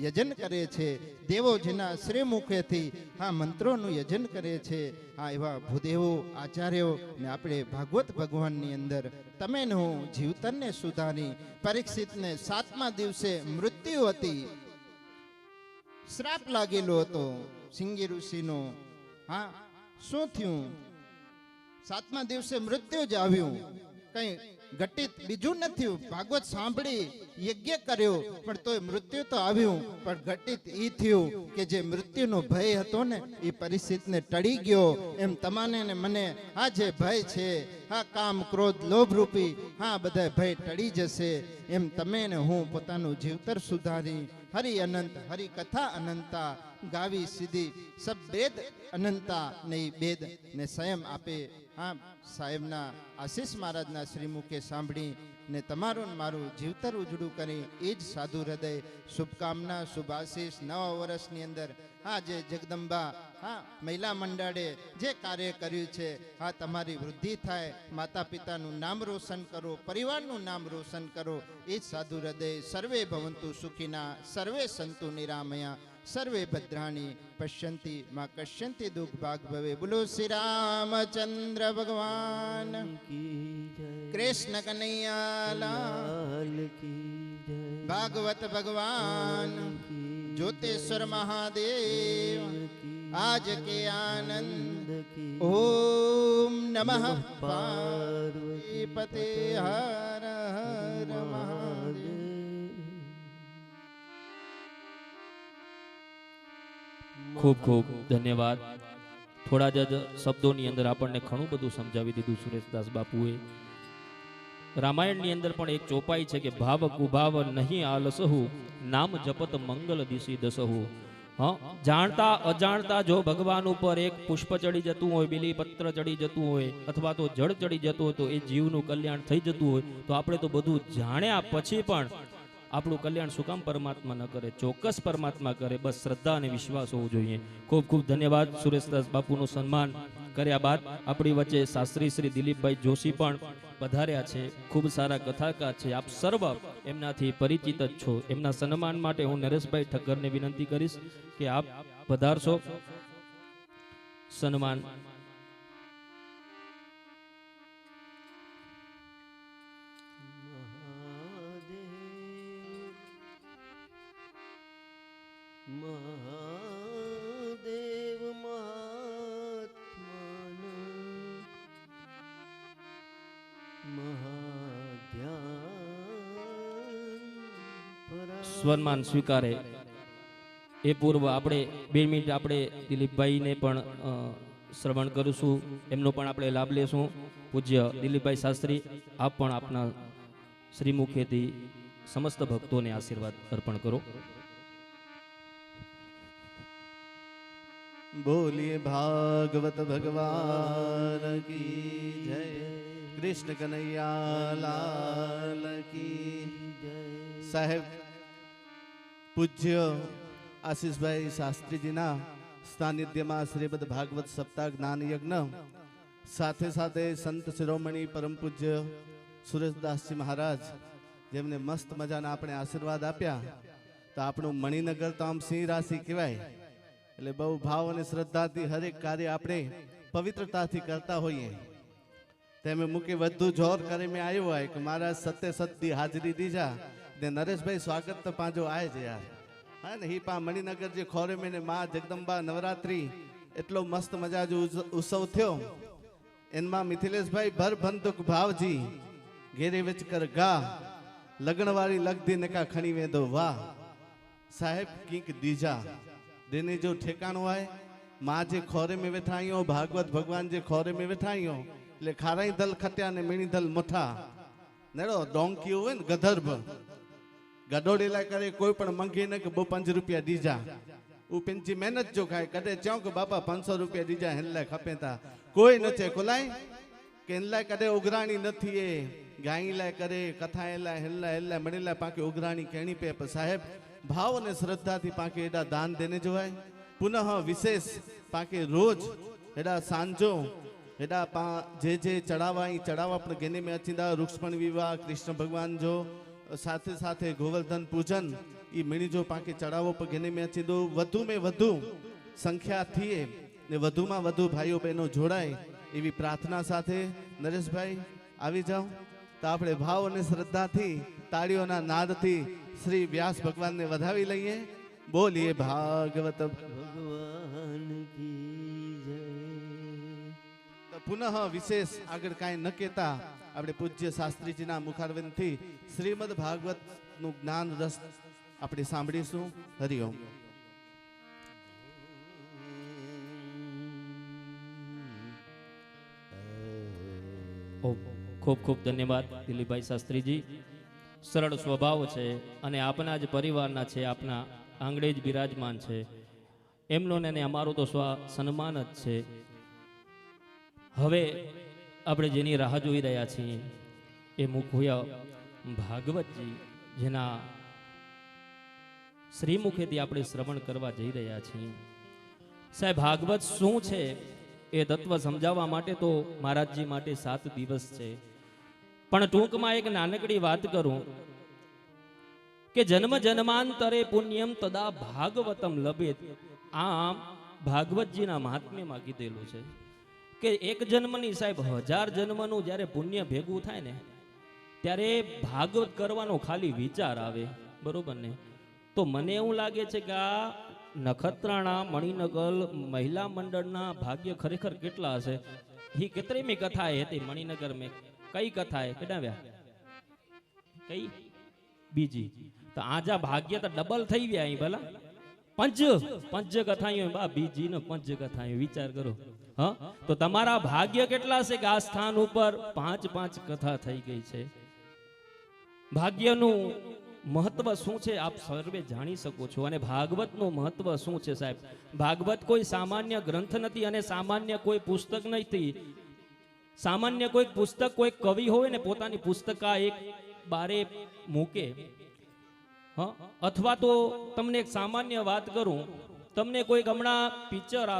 યજન કરે છે, દેવો જેના શ્રી મુખેથી હા મંત્રોનું યજન કરે છે, હા એવા ભૂદેવો આચાર્યો ને આપણે ભાગવત ભગવાનની અંદર તમે ને હું જીવતરને સુધારી. પરીક્ષિતને 7મા દિવસે મૃત્યુ હતી, શ્રાપ લાગેલો હતો સિંગી ઋષિનો. હા શું થયું? 7મા દિવસે મૃત્યુ જ આવ્યું, કઈ ઘટિત બીજું નથી. ભાગવત સાંભળી યજ્ઞ કર્યો પણ તોય મૃત્યુ તો આવ્યું, પણ ઘટિત ઈ થયું કે જે મૃત્યુનો ભય હતો ને એ પરિસ્થિતિને ટળી ગયો. એમ તમાને ને મને આ જે ભય છે, હા કામ ક્રોધ લોભ રૂપી, હા બધા ભય ટળી જશે. એમ તમે ને હું પોતાનું જીવતર સુધારી હરિ અનંત હરિ કથા અનંતા ગાવી સીધી સબ વેદ અનંતા ને વેદ ને સંયમ આપે. હા સાહેબના આશીષ મહારાજના શ્રીમુખે સાંભળી ને તમારું ને મારું જીવતર ઉજળું કરી એ જ સાધુ હૃદય શુભકામના શુભ આશીષ. નવા વર્ષની અંદર હા જે જગદંબા હા મહિલા મંડળે જે કાર્ય કર્યું છે, હા તમારી વૃદ્ધિ થાય, માતા પિતાનું નામ રોશન કરો, પરિવારનું નામ રોશન કરો. એ જ સાધુ હૃદય. સર્વે ભવંતુ સુખિના, સર્વે સંતુ નિરામયા, સર્વે ભદ્રાણી પશ્યંતિ માં કશ્યંતિ દુઃખ ભાગ ભવે. બોલો શ્રી રામચંદ્ર ભગવાન કૃષ્ણ કનૈયા લાલ, ભાગવત ભગવાન ज्योतेश्वर महादेव आज के आनंद. ओम नमः पार्वतीपते हर हर महादेव. ખૂબ ખૂબ ધન્યવાદ. થોડા જ શબ્દોની અંદર આપણને ઘણું બધું સમજાવી દીધું સુરેશદાસ બાપુએ. રામાયણની અંદર પણ એક ચોપાઈ છે કે ભાવ કુભાવ નહીં આલસહુ, નામ જપત મંગલ દિશી દસહુ. હા જાણતા અજાણતા જો ભગવાન ઉપર એક પુષ્પ ચડી જતું હોય, બીલી પત્ર ચડી જતું હોય, અથવા તો જળ ચડી જતું હોય, તો એ જીવનું કલ્યાણ થઈ જતું હોય. તો આપણે તો બધું જાણ્યા પછી પણ આપણું કલ્યાણ શું કામ પરમાત્મા ન કરે? ચોક્કસ પરમાત્મા કરે. બસ શ્રદ્ધા અને વિશ્વાસ હોવો જોઈએ. ખૂબ ખૂબ ધન્યવાદ. સુરેશદાસ બાપુનું સન્માન કર્યા બાદ આપણી વચ્ચે શાસ્ત્રી શ્રી દિલીપભાઈ જોશી પણ પધાર્યા છે. ખૂબ સારા કથાકાર છે. આપ સર્વ એમનાથી પરિચિત જ છો. એમના સન્માન માટે હું નરેશભાઈ ઠક્કરને વિનંતી કરીશ કે આપ પધારશો. સન્માન મહાદેવ મહાત્માના સન્માન સ્વીકારે એ પૂર્વ આપણે 2 મિનિટ આપણે દિલીપભાઈને પણ શ્રવણ કરીશું. એમનો પણ આપણે લાભ લેશું. પૂજ્ય દિલીપભાઈ શાસ્ત્રી, આપ પણ આપના શ્રીમુખેથી સમસ્ત ભક્તોને આશીર્વાદ અર્પણ કરો. बोलिए भागवत भगवान की जय, कृष्ण कन्हैया लाल की जय. साहेब પૂજ્ય આશીષભાઈ શાસ્ત્રીજીના સાનિધ્યમાં શ્રીમદ ભાગવત સપ્તાહ જ્ઞાન યજ્ઞ, સાથે સાથે સંત શિરોમણી પરમ પૂજ્ય સુરેશદાસજી મહારાજ જેમને મસ્ત મજાના આપણે આશીર્વાદ આપ્યા. તો આપણું મણિનગર તો આમ સિંહ રાશિ કહેવાય. એટલે બહુ ભાવ અને શ્રદ્ધાથી હરેક કાર્ય આપણે પવિત્રતાથી કરતા હોઈએ. તેમે મૂકી વધુ જોર કરે મેં આવ્યો હોય કે મારા સત્ય સતની હાજરી દીજા ને નરેશભાઈ સ્વાગત તો પાંજો આય છે યાર. હા ને હી પા મણિનગર જે ખોરે મેં માં જગદંબા નવરાત્રી એટલો મસ્ત મજા જો ઉત્સવ થયો. એનમાં મિથિલેશભાઈ ભર બંદુક ભાવજી ઘેરે વેચ કર ગા, લગણવાળી લગધી નકા ખણી વેદો વાહ. સાહેબ કીક દીજા देने जो ठेकाणो है माँ जे खोरे में वेठाइयो, भागवत भगवान जे खोरे में वेठाइयो એટલે ખારાઈ દલ ખટ્યા ને મીણી દલ મોઠા નેડો ડોંકી હોય ને ગધર્ભ ગડોડેલા કરે કોઈ પણ મંગી ને કે 5 રૂપિયા દીજા ઉ પિંચી મહેનત જો ખાય કદે ચાવ કે બાપા 500 રૂપિયા દીજા હેનલા ખપેતા કોઈ નચે કોલાય કે હેનલા કદે ઉઘરાણી નથી એ ગાઈલા કરે કથા હેલા હેલા હેલા મણેલા પાકે ઉઘરાણી કેણી પે સાહેબ ભાવ અને શ્રદ્ધાથી પાંકે એડા દાન દેને જવાય પુનઃ વિશેષ પાંકે રોજ એડા સાંજો એડા જે ચડાવા એ ચડાવા પણ ગેને મેં અચિંદા રૂક્ષ્મણ વિવાહ કૃષ્ણ ભગવાન જો સાથે સાથે ગોવર્ધન પૂજન એ મીણી જો પાંકે ચડાવો પણ ગેને મેં અચિંદો વધુ મેં વધુ સંખ્યા થઈએ ને વધુમાં વધુ ભાઈઓ બહેનો જોડાય એવી પ્રાર્થના સાથે નરેશભાઈ આવી જાઓ તો આપણે ભાવ અને શ્રદ્ધાથી તાળીઓના નાદથી શ્રી વ્યાસ ભગવાનને વધાવી લઈએ. બોલીએ ભાગવત ભગવાન કી જય. તો પુનઃ વિશેષ આગળ કાંઈ ન કહેતા આપણે પૂજ્ય શાસ્ત્રીજીના મુખારવિંદથી શ્રીમદ ભાગવત નું જ્ઞાન રસ આપણે સાંભળીશું. હરિઓમ. ખૂબ ખૂબ ધન્યવાદ દિલીપભાઈ શાસ્ત્રીજી. સરળ સ્વભાવ છે અને આપના જ પરિવારના છે, આપના આંગણે જ બિરાજમાન છે. એમનો ને અમારું તો સન્માન જ છે. હવે આપણે જેની રાહ જોઈ રહ્યા છીએ એ મુખ્ય ભાગવતજી, જેના શ્રીમુખેથી આપણે શ્રવણ કરવા જઈ રહ્યા છીએ. સાહેબ, ભાગવત શું છે એ તત્વ સમજાવવા માટે તો મહારાજજી માટે 7 દિવસ છે. પણ ટૂંકમાં એક નાનકડી વાત કરું કે જન્મ જન્માંતરે પુણ્યમ તદા ભાગવતમ લભેત. આમ ભાગવતજીના મહાત્મ્યમાં કીધેલું છે કે એક જન્મની સાહેબ 1000 જન્મનું જ્યારે પુણ્ય ભેગું થાય ને ત્યારે ભાગવત કરવાનો ખાલી વિચાર આવે, બરોબર ને? તો મને એવું લાગે છે કે આ નખત્રાણા મણિનગર મહિલા મંડળના ભાગ્ય ખરેખર કેટલા હશે. ही कितनी कथा है मणिनगर में? कई कथा है कटाव्या कई बीजी तो आजा भाग्य तो डबल थई गया ही भला पंच पंच कथाएं बा बीजी ने पंच कथाएं विचार करो. हाँ तो तमारा भाग्य केटला से आ स्थान ऊपर 5-5 कथा थई गई छे. भाग्यનું महत्व શું છે આપ સર્વે જાણી શકો છો. અને ભાગવતનું મહત્વ શું છે સાહેબ? ભાગવત કોઈ સામાન્ય ગ્રંથ નથી અને સામાન્ય કોઈ પુસ્તક નથી. સામાન્ય કોઈ પુસ્તક કોઈ કવિ હોય ને પોતાની પુસ્તકા એક બારે મૂકે, હા, અથવા તો તમને એક સામાન્ય વાત કરું, તમને કોઈક હમણાં પિક્ચર આવે